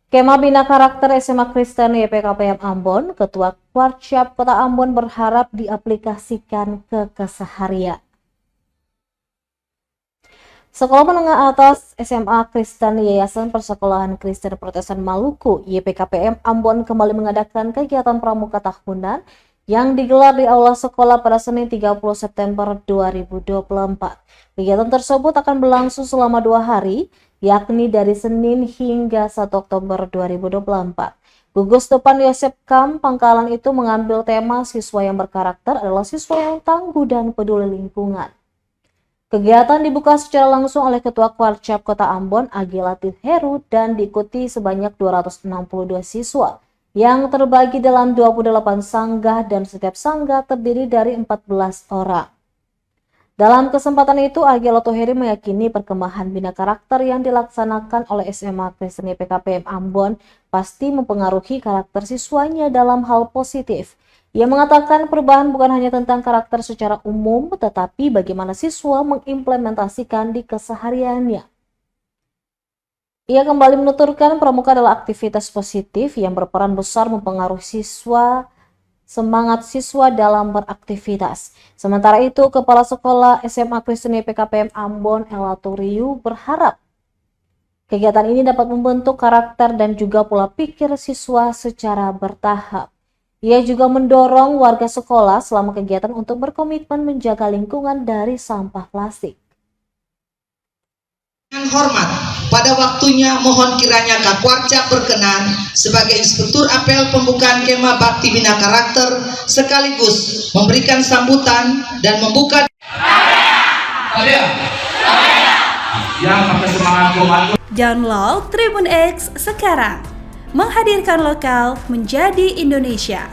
Kema Bina Karakter SMA Kristen YPKPM Ambon, Ketua Warcap Kota Ambon berharap diaplikasikan ke keseharian. Sekolah Menengah Atas SMA Kristen Yayasan Persekolahan Kristen Protestan Maluku YPKPM Ambon kembali mengadakan kegiatan pramuka tahunan yang digelar di Aula Sekolah pada Senin 30 September 2024. Kegiatan tersebut akan berlangsung selama 2 hari, yakni dari Senin hingga 1 Oktober 2024. Gugus Depan Yosep Kam Pangkalan itu mengambil tema siswa yang berkarakter adalah siswa yang tangguh dan peduli lingkungan. Kegiatan dibuka secara langsung oleh Ketua Warcap Kota Ambon, Agi Latif Heru, dan diikuti sebanyak 262 siswa yang terbagi dalam 28 sanggah dan setiap sanggah terdiri dari 14 orang. Dalam kesempatan itu, Agi Latif Heru meyakini perkembangan bina karakter yang dilaksanakan oleh SMA Kristen YPKPM Ambon pasti mempengaruhi karakter siswanya dalam hal positif. Ia mengatakan perubahan bukan hanya tentang karakter secara umum, tetapi bagaimana siswa mengimplementasikan di kesehariannya. Ia kembali menuturkan pramuka adalah aktivitas positif yang berperan besar mempengaruhi semangat siswa dalam beraktivitas. Sementara itu, Kepala Sekolah SMA Kristen YPKPM Ambon, Elaturiu, berharap kegiatan ini dapat membentuk karakter dan juga pola pikir siswa secara bertahap. Ia juga mendorong warga sekolah selama kegiatan untuk berkomitmen menjaga lingkungan dari sampah plastik. Dengan hormat, pada waktunya mohon kiranya Kak Warcap berkenan sebagai Inspektur Apel pembukaan Kema Bakti Bina Karakter sekaligus memberikan sambutan dan membuka. Download Tribun X sekarang, menghadirkan lokal menjadi Indonesia.